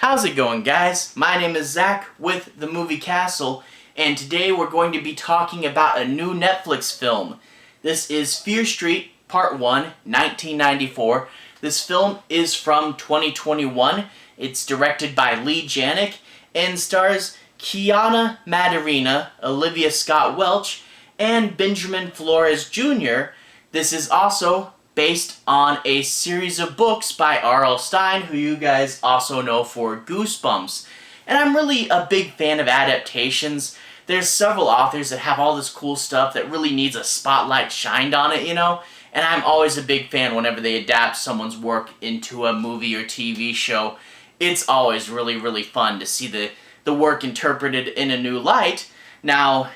How's it going, guys? My name is Zach with The Movie Castle, and today we're going to be talking about a new Netflix film. This is Fear Street Part 1, 1994. This film is from 2021. It's directed by Leigh Janiak and stars Kiana, Madeira, Olivia Welch, and Benjamin Flores Jr. This is also based on a series of books by R.L. Stine, who you guys also know for Goosebumps. And I'm really a big fan of adaptations. There's several authors that have all this cool stuff that really needs a spotlight shined on it, you know? And I'm always a big fan whenever they adapt someone's work into a movie or TV show. It's always really fun to see the work interpreted in a new light. Now,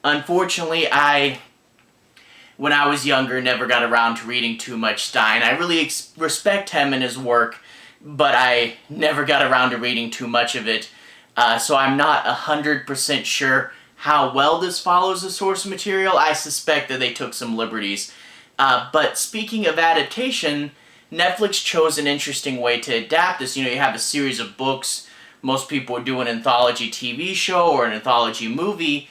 unfortunately, when I was younger, never got around to reading too much Stine. I really respect him and his work, but I never got around to reading too much of it. So I'm not 100% sure how well this follows the source material. I suspect that they took some liberties. But speaking of adaptation, Netflix chose an interesting way to adapt this. You know, you have a series of books. Most people would do an anthology TV show or an anthology movie.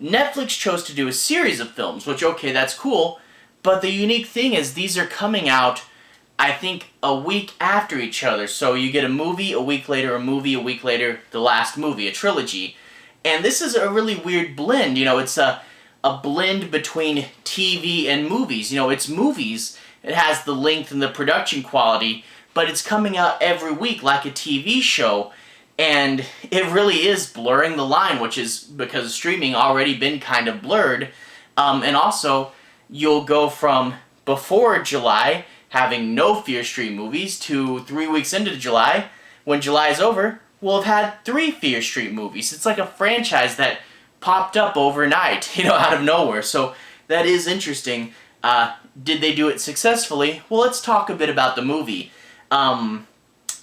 Netflix chose to do a series of films, which, okay, that's cool, but the unique thing is these are coming out, I think, a week after each other. So you get a movie a week later, a movie a week later, the last movie, a trilogy. And this is a really weird blend. You know, it's a blend between TV and movies. You know, it's movies. It has the length and the production quality, but it's coming out every week like a TV show. And it really is blurring the line, which is because streaming already been kind of blurred. And also, you'll go from before July, having no Fear Street movies, to 3 weeks into July. When July is over, we'll have had 3 Fear Street movies. It's like a franchise that popped up overnight, you know, out of nowhere. So that is interesting. Did they do it successfully? Well, let's talk a bit about the movie. I'm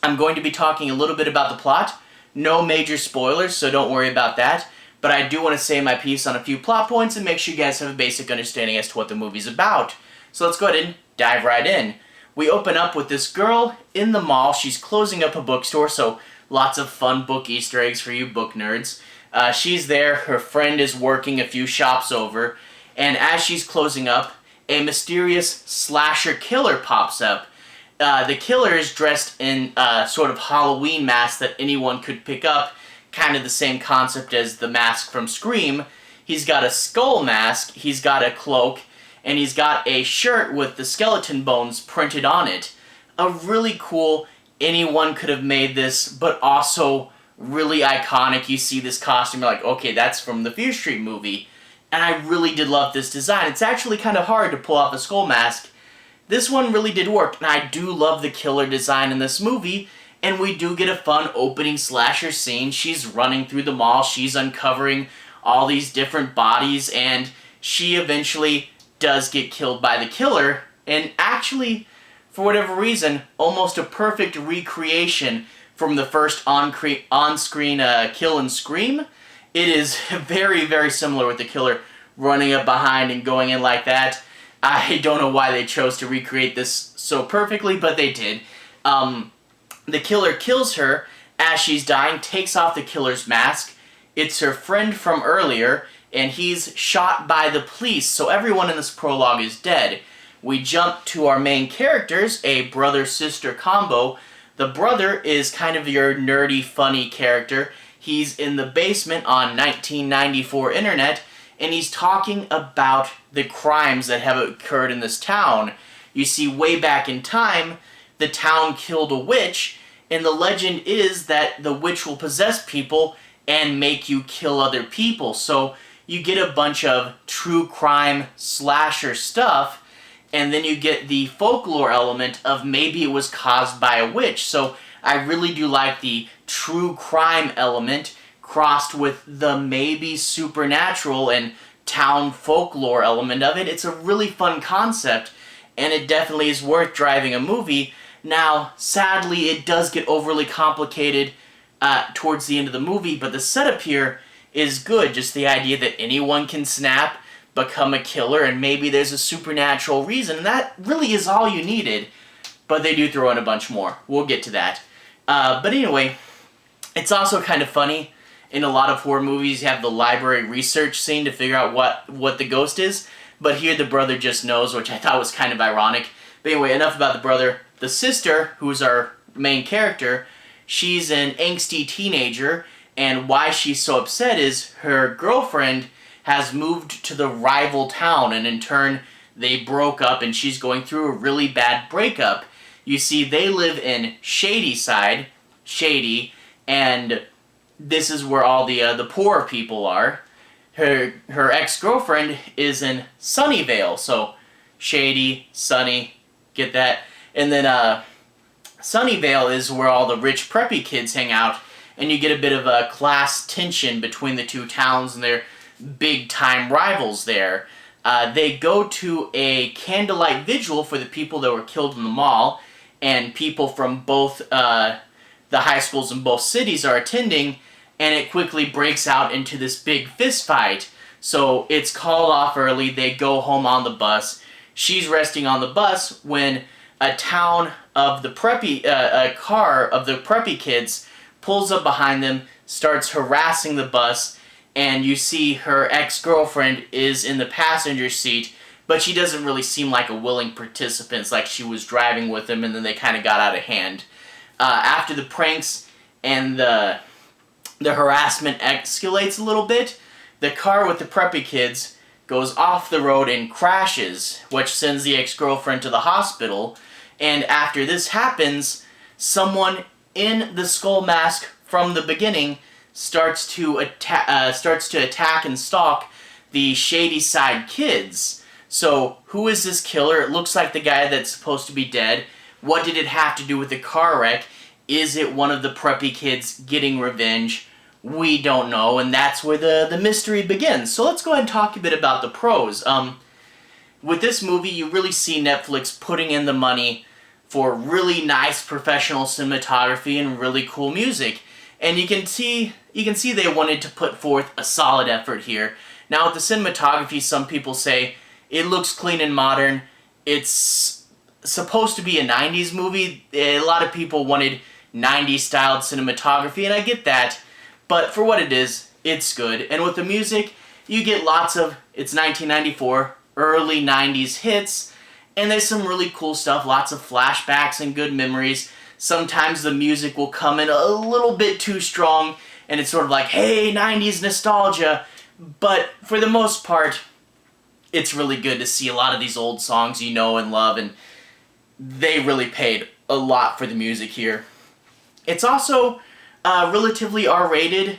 going to be talking a little bit about the plot. No major spoilers, so don't worry about that. But I do want to say my piece on a few plot points and make sure you guys have a basic understanding as to what the movie's about. So let's go ahead and dive right in. We open up with this girl in the mall. She's closing up a bookstore, so lots of fun book Easter eggs for you book nerds. She's there, her friend is working a few shops over, and as she's closing up, a mysterious slasher killer pops up. The killer is dressed in a sort of Halloween mask that anyone could pick up, kind of the same concept as the mask from Scream. He's got a skull mask, he's got a cloak, and he's got a shirt with the skeleton bones printed on it. A really cool, anyone could have made this, but also really iconic. You see this costume, you're like, okay, that's from the Fear Street movie. And I really did love this design. It's actually kind of hard to pull off a skull mask. This one really did work, and I do love the killer design in this movie, and we do get a fun opening slasher scene. She's running through the mall, she's uncovering all these different bodies, and she eventually does get killed by the killer, and actually, for whatever reason, almost a perfect recreation from the first on-screen kill and Scream. It is very similar with the killer running up behind and going in like that. I don't know why they chose to recreate this so perfectly, but they did. The killer kills her as she's dying, takes off the killer's mask. It's her friend from earlier, and he's shot by the police, so everyone in this prologue is dead. We jump to our main characters, a brother-sister combo. The brother is kind of your nerdy, funny character. He's in the basement on 1994 internet, and he's talking about the crimes that have occurred in this town. You see, way back in time, the town killed a witch, and the legend is that the witch will possess people and make you kill other people. So you get a bunch of true crime slasher stuff, and then you get the folklore element of maybe it was caused by a witch. So I really do like the true crime element crossed with the maybe supernatural and town folklore element of it. It's a really fun concept, and it definitely is worth driving a movie. Now, sadly, it does get overly complicated towards the end of the movie, but the setup here is good. Just the idea that anyone can snap, become a killer, and maybe there's a supernatural reason, and that really is all you needed. But they do throw in a bunch more. We'll get to that. But anyway, It's also kind of funny. In a lot of horror movies, you have the library research scene to figure out what the ghost is. But here the brother just knows, which I thought was kind of ironic. But anyway, enough about the brother. The sister, who's our main character, she's an angsty teenager. And why she's so upset is her girlfriend has moved to the rival town. And in turn, they broke up and she's going through a really bad breakup. You see, they live in Shady, and this is where all the poor people are. Her ex-girlfriend is in Sunnyvale, so Shady, Sunny, get that? And then Sunnyvale is where all the rich preppy kids hang out, and you get a bit of a class tension between the two towns, and they're big-time rivals there. They go to a candlelight vigil for the people that were killed in the mall, and people from both the high schools in both cities are attending, and it quickly breaks out into this big fist fight. So it's called off early, they go home on the bus. She's resting on the bus when a car of the preppy kids pulls up behind them, starts harassing the bus, and you see her ex-girlfriend is in the passenger seat, but she doesn't really seem like a willing participant. It's like she was driving with them and then they kind of got out of hand. After the pranks and the harassment escalates a little bit, the car with the preppy kids goes off the road and crashes, which sends the ex-girlfriend to the hospital. And after this happens, someone in the skull mask from the beginning starts to attack and stalk the Shadyside kids. So, who is this killer? It looks like the guy that's supposed to be dead. What did it have to do with the car wreck? Is it one of the preppy kids getting revenge? We don't know, and that's where the mystery begins. So let's go ahead and talk a bit about the pros. With this movie, you really see Netflix putting in the money for really nice professional cinematography and really cool music. And you can see they wanted to put forth a solid effort here. Now with the cinematography, some people say it looks clean and modern. It's supposed to be a 90s movie. A lot of people wanted 90s styled cinematography, and I get that. But for what it is, it's good. And with the music, you get lots of, it's 1994, early 90s hits, and there's some really cool stuff, lots of flashbacks and good memories. Sometimes the music will come in a little bit too strong, and it's sort of like, hey, 90s nostalgia. But for the most part, it's really good to see a lot of these old songs you know and love, and they really paid a lot for the music here. It's also relatively R-rated.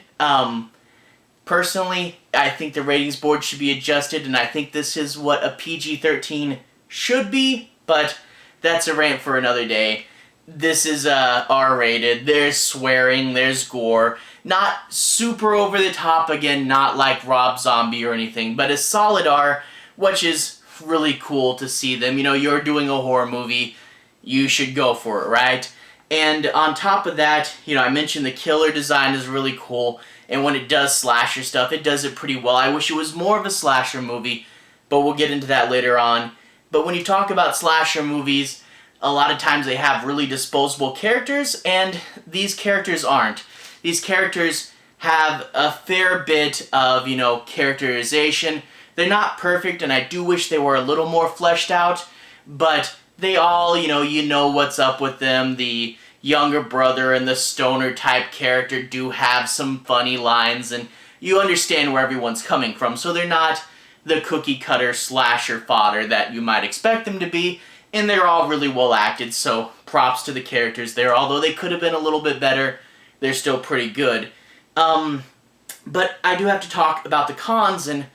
Personally, I think the ratings board should be adjusted, and I think this is what a PG-13 should be, but that's a rant for another day. This is R-rated. There's swearing, there's gore. Not super over the top, again, not like Rob Zombie or anything, but a solid R, which is really cool to see them. You know, you're doing a horror movie, you should go for it, right? And on top of that, you know, I mentioned the killer design is really cool, and when it does slasher stuff, it does it pretty well. I wish it was more of a slasher movie, but we'll get into that later on. But when you talk about slasher movies, a lot of times they have really disposable characters, and these characters aren't. These characters have a fair bit of, you know, characterization. They're not perfect, and I do wish they were a little more fleshed out, but they all, you know what's up with them. The younger brother and the stoner type character do have some funny lines, and you understand where everyone's coming from, so they're not the cookie cutter slasher fodder that you might expect them to be, and they're all really well acted, so props to the characters there. Although they could have been a little bit better, they're still pretty good. But I do have to talk about the cons, and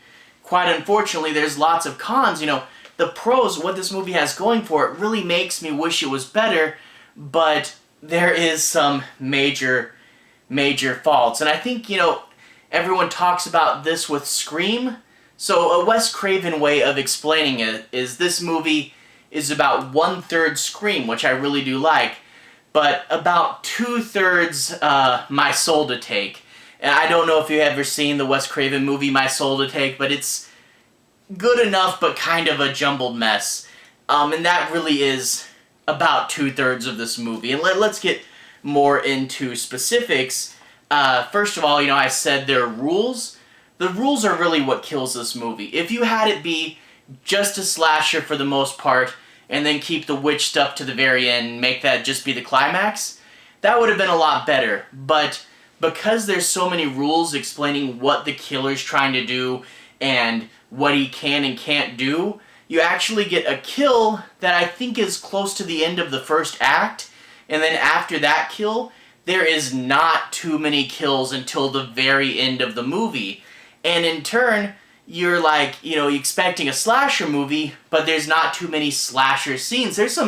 quite unfortunately there's lots of cons. You know, the pros, what this movie has going for it, really makes me wish it was better, but there is some major faults. And I think, you know, everyone talks about this with Scream. So a Wes Craven way of explaining it is this movie is about 1/3 Scream, which I really do like, but about 2/3 My Soul to Take. And I don't know if you've ever seen the Wes Craven movie My Soul to Take, but it's good enough but kind of a jumbled mess. And that really is about 2/3 of this movie. And let's get more into specifics. First of all, I said there are rules. The rules are really what kills this movie. If you had it be just a slasher for the most part, and then keep the witch stuff to the very end, make that just be the climax, that would have been a lot better. But because there's so many rules explaining what the killer's trying to do and what he can and can't do, you actually get a kill that I think is close to the end of the first act, and then after that kill, there is not too many kills until the very end of the movie. And in turn, you're like, expecting a slasher movie, but there's not too many slasher scenes. There's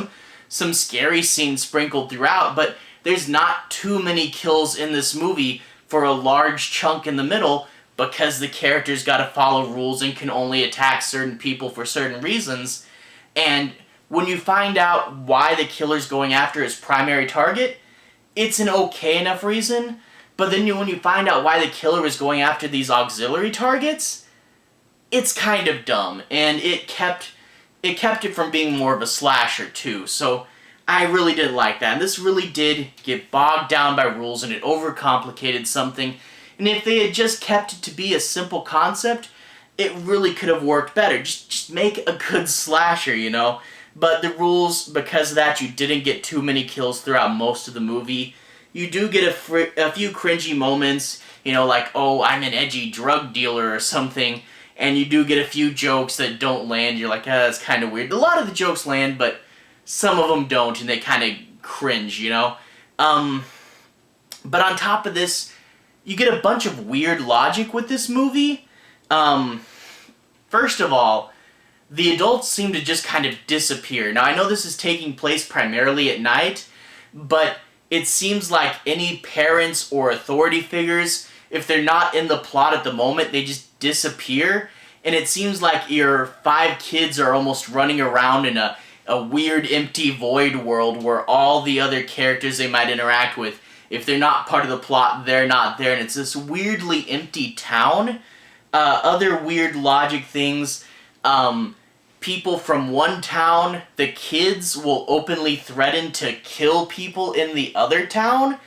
some scary scenes sprinkled throughout, but there's not too many kills in this movie for a large chunk in the middle, because the characters got to follow rules and can only attack certain people for certain reasons. And when you find out why the killer's going after his primary target, it's an okay enough reason, but then when you find out why the killer is going after these auxiliary targets, it's kind of dumb, and it kept it from being more of a slasher too. So I really didn't like that, and this really did get bogged down by rules, and it overcomplicated something. And if they had just kept it to be a simple concept, it really could have worked better. Just make a good slasher, But the rules, because of that, you didn't get too many kills throughout most of the movie. You do get a few cringy moments, like, oh, I'm an edgy drug dealer or something, and you do get a few jokes that don't land. You're like, that's kind of weird. A lot of the jokes land, but some of them don't, and they kind of cringe, But on top of this, you get a bunch of weird logic with this movie. First of all, the adults seem to just kind of disappear. Now, I know this is taking place primarily at night, but it seems like any parents or authority figures, if they're not in the plot at the moment, they just disappear. And it seems like your 5 kids are almost running around in a weird, empty, void world where all the other characters they might interact with, if they're not part of the plot, they're not there. And it's this weirdly empty town. Other weird logic things. People from one town, the kids will openly threaten to kill people in the other town,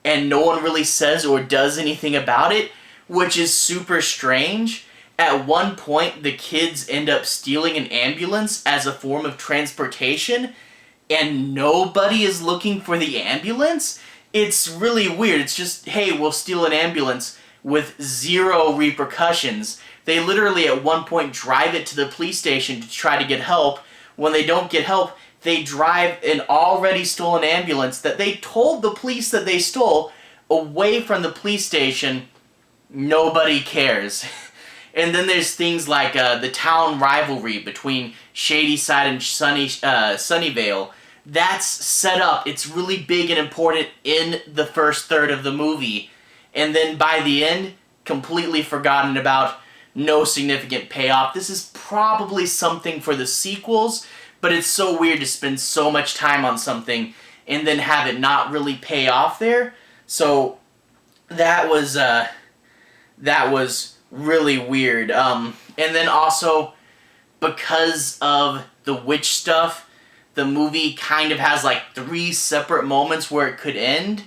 and no one really says or does anything about it, which is super strange. At one point, the kids end up stealing an ambulance as a form of transportation, and nobody is looking for the ambulance? It's really weird. It's just, hey, we'll steal an ambulance with 0 repercussions. They literally at one point drive it to the police station to try to get help. When they don't get help, they drive an already stolen ambulance that they told the police that they stole away from the police station. Nobody cares. And then there's things like the town rivalry between Shadyside and Sunnyvale. That's set up. It's really big and important in the first third of the movie. And then by the end, completely forgotten about. No significant payoff. This is probably something for the sequels, but it's so weird to spend so much time on something and then have it not really pay off there. So that was really weird. And then also, because of the witch stuff, the movie kind of has like 3 separate moments where it could end.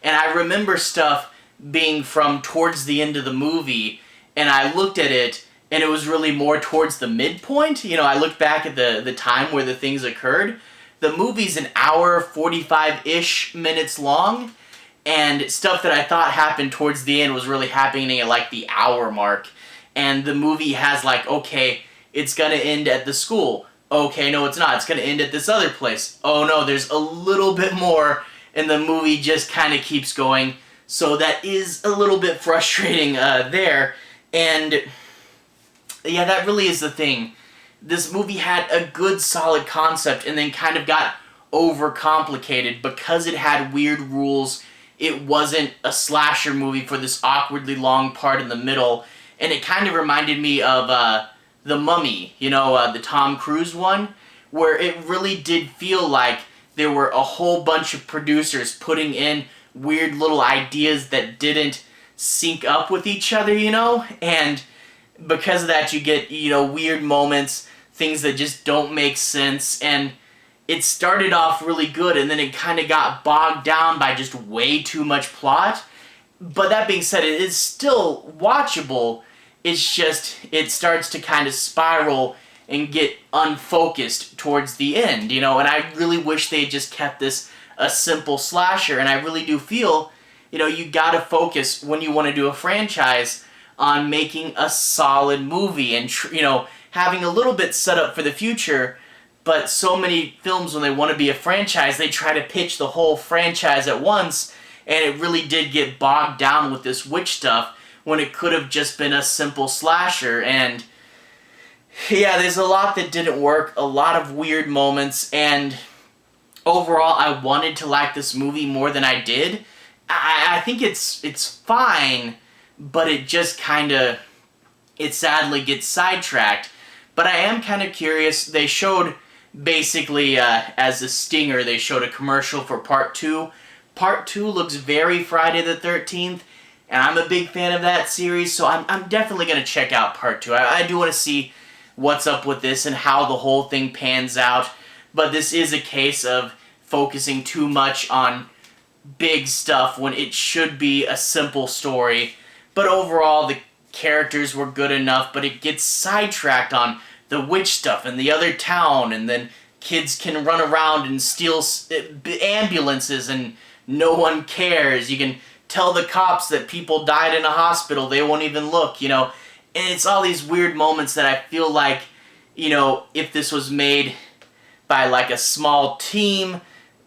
And I remember stuff being from towards the end of the movie, and I looked at it, and it was really more towards the midpoint. I looked back at the time where the things occurred. The movie's an hour, 45-ish minutes long, and stuff that I thought happened towards the end was really happening at like the hour mark. And the movie has like, okay, it's gonna end at the school. Okay, no it's not. It's gonna end at this other place. Oh no, there's a little bit more, and the movie just kind of keeps going. So that is a little bit frustrating there. And yeah, that really is the thing. This movie had a good solid concept and then kind of got overcomplicated because it had weird rules. It wasn't a slasher movie for this awkwardly long part in the middle. And it kind of reminded me of The Mummy, the Tom Cruise one, where it really did feel like there were a whole bunch of producers putting in weird little ideas that didn't sync up with each other, and because of that you get, weird moments, things that just don't make sense, and it started off really good, and then it kind of got bogged down by just way too much plot, But that being said, it is still watchable. It's just, it starts to kind of spiral and get unfocused towards the end, you know, and I really wish they just kept this a simple slasher, and I really do feel, you know, you gotta focus when you want to do a franchise on making a solid movie and, you know, having a little bit set up for the future. But so many films, when they want to be a franchise, they try to pitch the whole franchise at once, and it really did get bogged down with this witch stuff when it could have just been a simple slasher. And yeah, there's a lot that didn't work, a lot of weird moments, and overall I wanted to like this movie more than I did. I think it's fine, but it just it sadly gets sidetracked. But I am kind of curious. They showed, basically, as a stinger, they showed a commercial for Part 2. Part 2 looks very Friday the 13th, and I'm a big fan of that series, so I'm definitely going to check out Part 2. I do want to see what's up with this and how the whole thing pans out, but this is a case of focusing too much on big stuff when it should be a simple story. But overall, the characters were good enough, but it gets sidetracked on the witch stuff in the other town, and then kids can run around and steal ambulances and no one cares. You can tell the cops that people died in a hospital, they won't even look, you know. And it's all these weird moments that I feel like, you know, if this was made by like a small team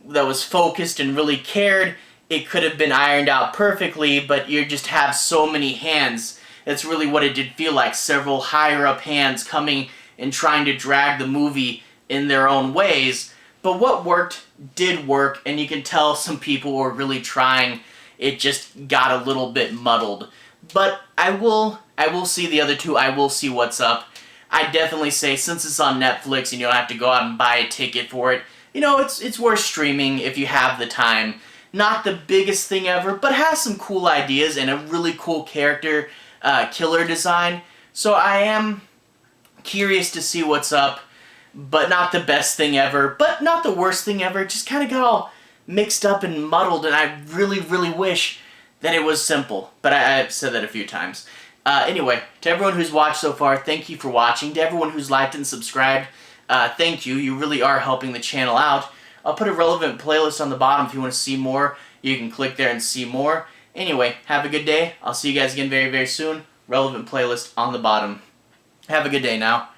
that was focused and really cared, it could have been ironed out perfectly, but you just have so many hands. That's really what it did feel like. Several higher up hands coming and trying to drag the movie in their own ways. But what worked did work, and you can tell some people were really trying. It just got a little bit muddled. But I will see the other two. I will see what's up. I definitely say, since it's on Netflix and you don't have to go out and buy a ticket for it, you know, it's worth streaming if you have the time. Not the biggest thing ever, but has some cool ideas and a really cool character killer design. So I am curious to see what's up, but not the best thing ever, but not the worst thing ever. It just kind of got all mixed up and muddled, and I really, really wish that it was simple. But I've said that a few times. Anyway, to everyone who's watched so far, thank you for watching. To everyone who's liked and subscribed, thank you. You really are helping the channel out. I'll put a relevant playlist on the bottom if you want to see more. You can click there and see more. Anyway, have a good day. I'll see you guys again very, very soon. Relevant playlist on the bottom. Have a good day now.